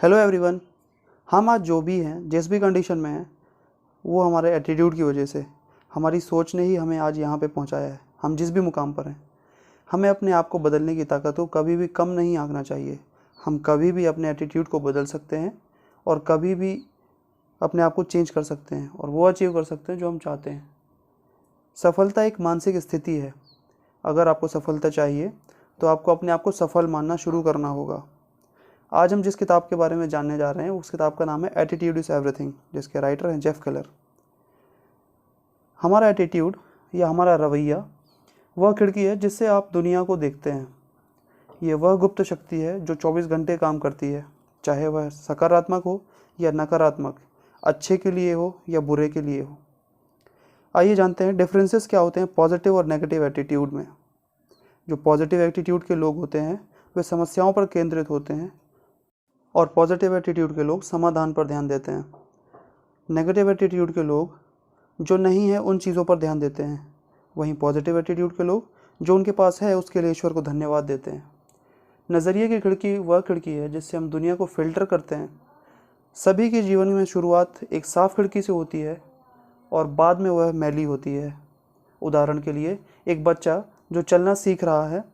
Hello everyone. हम आज जो भी हैं, जिस भी कंडीशन में हैं, वो हमारे एटीट्यूड की वजह से, हमारी सोच ने ही हमें आज यहाँ पे पहुँचाया है। हम जिस भी मुकाम पर हैं, हमें अपने आप को बदलने की ताकत को कभी भी कम नहीं आंकना चाहिए। हम कभी भी अपने एटीट्यूड को बदल सकते हैं और कभी भी अपने आप को चेंज कर सकते हैं और वो अचीव कर सकते हैं जो हम चाहते हैं। सफलता एक मानसिक स्थिति है। अगर आपको सफलता चाहिए तो आपको अपने आप को सफल मानना शुरू करना होगा। आज हम जिस किताब के बारे में जानने जा रहे हैं उस किताब का नाम है एटीट्यूड इज़ एवरीथिंग, जिसके राइटर हैं जेफ केलर। हमारा एटीट्यूड या हमारा रवैया वह खिड़की है जिससे आप दुनिया को देखते हैं। ये वह गुप्त शक्ति है जो 24 घंटे काम करती है, चाहे वह सकारात्मक हो या नकारात्मक, अच्छे के लिए हो या बुरे के लिए हो। आइए जानते हैं डिफरेंसेस क्या होते हैं पॉजिटिव और नेगेटिव एटीट्यूड में। जो पॉजिटिव एटीट्यूड के लोग होते हैं वे समस्याओं पर केंद्रित होते हैं और पॉजिटिव एटीट्यूड के लोग समाधान पर ध्यान देते हैं। नेगेटिव एटीट्यूड के लोग जो नहीं है उन चीज़ों पर ध्यान देते हैं। वहीं पॉजिटिव एटीट्यूड के लोग जो उनके पास है उसके लिए ईश्वर को धन्यवाद देते हैं। नज़रिए की खिड़की वह खिड़की है जिससे हम दुनिया को फ़िल्टर करते हैं। सभी के जीवन में शुरुआत एक साफ़ खिड़की से होती है और बाद में वह मैली होती है। उदाहरण के लिए, एक बच्चा जो चलना सीख रहा है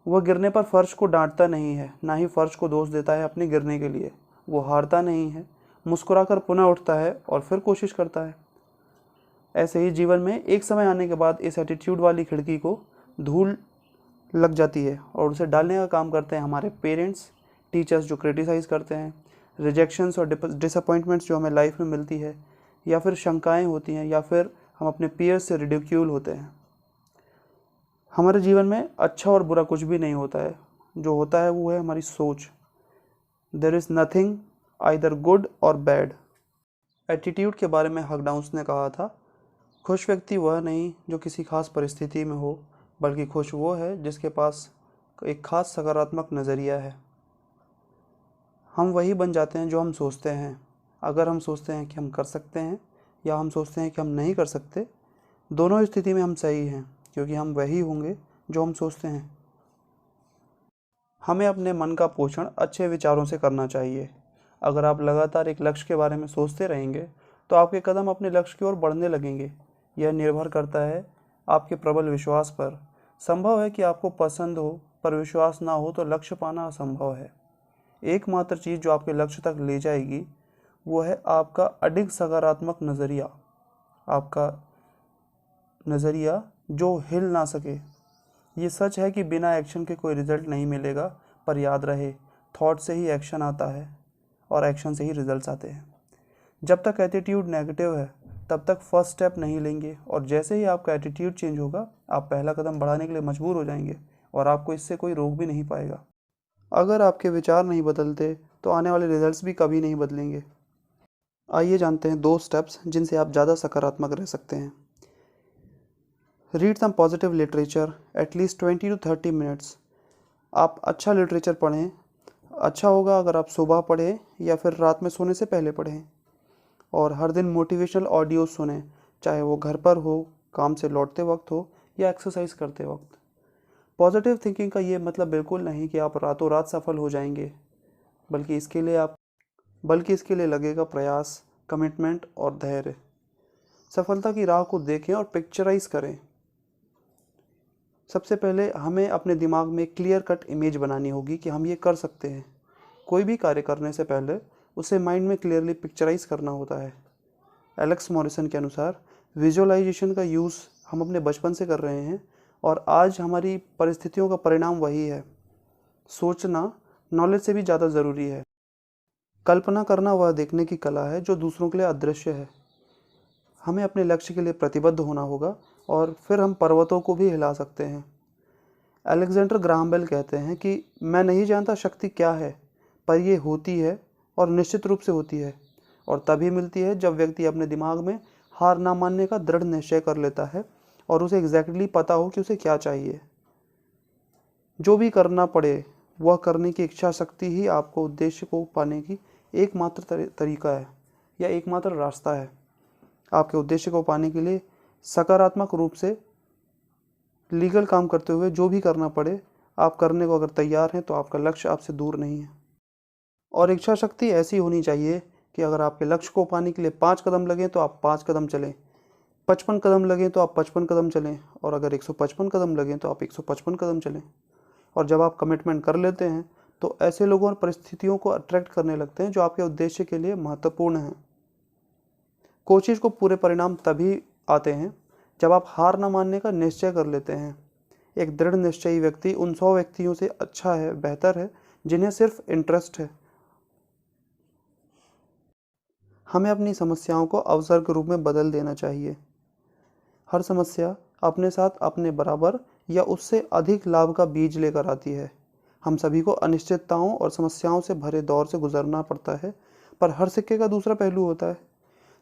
वह गिरने पर फर्श को डांटता नहीं है, ना ही फर्श को दोष देता है अपने गिरने के लिए। वो हारता नहीं है, मुस्कुराकर पुनः उठता है और फिर कोशिश करता है। ऐसे ही जीवन में एक समय आने के बाद इस एटीट्यूड वाली खिड़की को धूल लग जाती है और उसे डालने का काम करते हैं हमारे पेरेंट्स, टीचर्स जो क्रिटिसाइज़ करते हैं, रिजेक्शंस और डिसअपॉइंटमेंट्स जो हमें लाइफ में मिलती है, या फिर शंकाएँ होती हैं, या फिर हम अपने पीयर्स से रिडिक्यूल होते हैं। हमारे जीवन में अच्छा और बुरा कुछ भी नहीं होता है। जो होता है वो है हमारी सोच। There is nothing either good or bad. Attitude के बारे में हकडाउन्स ने कहा था, खुश व्यक्ति वह नहीं जो किसी खास परिस्थिति में हो, बल्कि खुश वो है जिसके पास एक खास सकारात्मक नज़रिया है। हम वही बन जाते हैं जो हम सोचते हैं। अगर हम सोचते हैं कि हम कर सकते हैं या हम सोचते हैं कि हम नहीं कर सकते, दोनों स्थिति में हम सही हैं, क्योंकि हम वही होंगे जो हम सोचते हैं। हमें अपने मन का पोषण अच्छे विचारों से करना चाहिए। अगर आप लगातार एक लक्ष्य के बारे में सोचते रहेंगे तो आपके कदम अपने लक्ष्य की ओर बढ़ने लगेंगे। यह निर्भर करता है आपके प्रबल विश्वास पर। संभव है कि आपको पसंद हो पर विश्वास ना हो तो लक्ष्य पाना असंभव है। एकमात्र चीज़ जो आपके लक्ष्य तक ले जाएगी वो है आपका अडिग सकारात्मक नज़रिया। आपका नज़रिया जो हिल ना सके। ये सच है कि बिना एक्शन के कोई रिजल्ट नहीं मिलेगा, पर याद रहे, थॉट से ही एक्शन आता है और एक्शन से ही रिजल्ट्स आते हैं। जब तक एटीट्यूड नेगेटिव है तब तक फर्स्ट स्टेप नहीं लेंगे, और जैसे ही आपका एटीट्यूड चेंज होगा आप पहला कदम बढ़ाने के लिए मजबूर हो जाएंगे और आपको इससे कोई रोक भी नहीं पाएगा। अगर आपके विचार नहीं बदलते तो आने वाले रिजल्ट्स भी कभी नहीं बदलेंगे। आइए जानते हैं 2 स्टेप्स जिनसे आप ज़्यादा सकारात्मक रह सकते हैं। Read some positive literature at least 20 to 30 minutes. आप अच्छा लिटरेचर पढ़ें। अच्छा होगा अगर आप सुबह पढ़ें या फिर रात में सोने से पहले पढ़ें। और हर दिन मोटिवेशनल ऑडियो सुनें, चाहे वो घर पर हो, काम से लौटते वक्त हो या एक्सरसाइज करते वक्त। पॉजिटिव थिंकिंग का ये मतलब बिल्कुल नहीं कि आप रातों रात सफल हो जाएंगे, बल्कि इसके लिए लगेगा प्रयास, कमिटमेंट और धैर्य। सफलता की राह को देखें और पिक्चराइज करें। सबसे पहले हमें अपने दिमाग में क्लियर कट इमेज बनानी होगी कि हम ये कर सकते हैं। कोई भी कार्य करने से पहले उसे माइंड में क्लियरली पिक्चराइज करना होता है। एलेक्स मॉरिसन के अनुसार विजुअलाइजेशन का यूज़ हम अपने बचपन से कर रहे हैं और आज हमारी परिस्थितियों का परिणाम वही है। सोचना नॉलेज से भी ज़्यादा ज़रूरी है। कल्पना करना वह देखने की कला है जो दूसरों के लिए अदृश्य है। हमें अपने लक्ष्य के लिए प्रतिबद्ध होना होगा और फिर हम पर्वतों को भी हिला सकते हैं। अलेक्जेंडर ग्राहम बेल कहते हैं कि मैं नहीं जानता शक्ति क्या है, पर ये होती है और निश्चित रूप से होती है, और तभी मिलती है जब व्यक्ति अपने दिमाग में हार ना मानने का दृढ़ निश्चय कर लेता है और उसे एग्जैक्टली पता हो कि उसे क्या चाहिए। जो भी करना पड़े वह करने की इच्छा शक्ति ही आपको उद्देश्य को पाने की एकमात्र तरीका है या एकमात्र रास्ता है। आपके उद्देश्य को पाने के लिए सकारात्मक रूप से लीगल काम करते हुए जो भी करना पड़े आप करने को अगर तैयार हैं तो आपका लक्ष्य आपसे दूर नहीं है। और इच्छा शक्ति ऐसी होनी चाहिए कि अगर आपके लक्ष्य को पाने के लिए 5 कदम लगें तो आप 5 कदम चलें, 55 कदम लगें तो आप 55 कदम चलें, और अगर 155 कदम लगें तो आप 155 कदम चलें। और जब आप कमिटमेंट कर लेते हैं तो ऐसे लोगों और परिस्थितियों को अट्रैक्ट करने लगते हैं जो आपके उद्देश्य के लिए महत्वपूर्ण हैं। कोशिश को पूरे परिणाम तभी आते हैं जब आप हार न मानने का निश्चय कर लेते हैं। एक दृढ़ निश्चयी व्यक्ति उन 100 व्यक्तियों से अच्छा है, बेहतर है, जिन्हें सिर्फ इंटरेस्ट है। हमें अपनी समस्याओं को अवसर के रूप में बदल देना चाहिए। हर समस्या अपने साथ अपने बराबर या उससे अधिक लाभ का बीज लेकर आती है। हम सभी को अनिश्चितताओं और समस्याओं से भरे दौर से गुजरना पड़ता है, पर हर सिक्के का दूसरा पहलू होता है।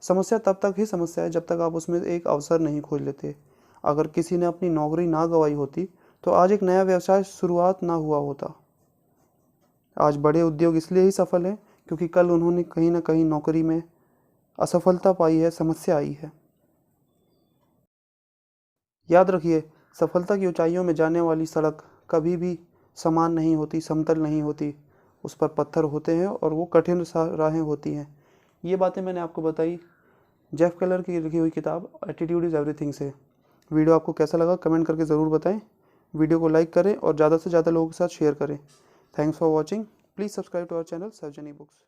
समस्या तब तक ही समस्या है जब तक आप उसमें एक अवसर नहीं खोज लेते। अगर किसी ने अपनी नौकरी ना गंवाई होती तो आज एक नया व्यवसाय शुरुआत ना हुआ होता। आज बड़े उद्योग इसलिए ही सफल हैं क्योंकि कल उन्होंने कहीं ना कहीं नौकरी में असफलता पाई है, समस्या आई है। याद रखिए, सफलता की ऊंचाइयों में जाने वाली सड़क कभी भी समान नहीं होती, समतल नहीं होती। उस पर पत्थर होते हैं और वो कठिन राहें होती हैं। ये बातें मैंने आपको बताई जेफ केलर की लिखी हुई किताब एटीट्यूड इज़ एवरीथिंग से। वीडियो आपको कैसा लगा कमेंट करके ज़रूर बताएं। वीडियो को लाइक करें और ज़्यादा से ज़्यादा लोगों के साथ शेयर करें। Thanks for watching. Please subscribe to our channel Sarjani books.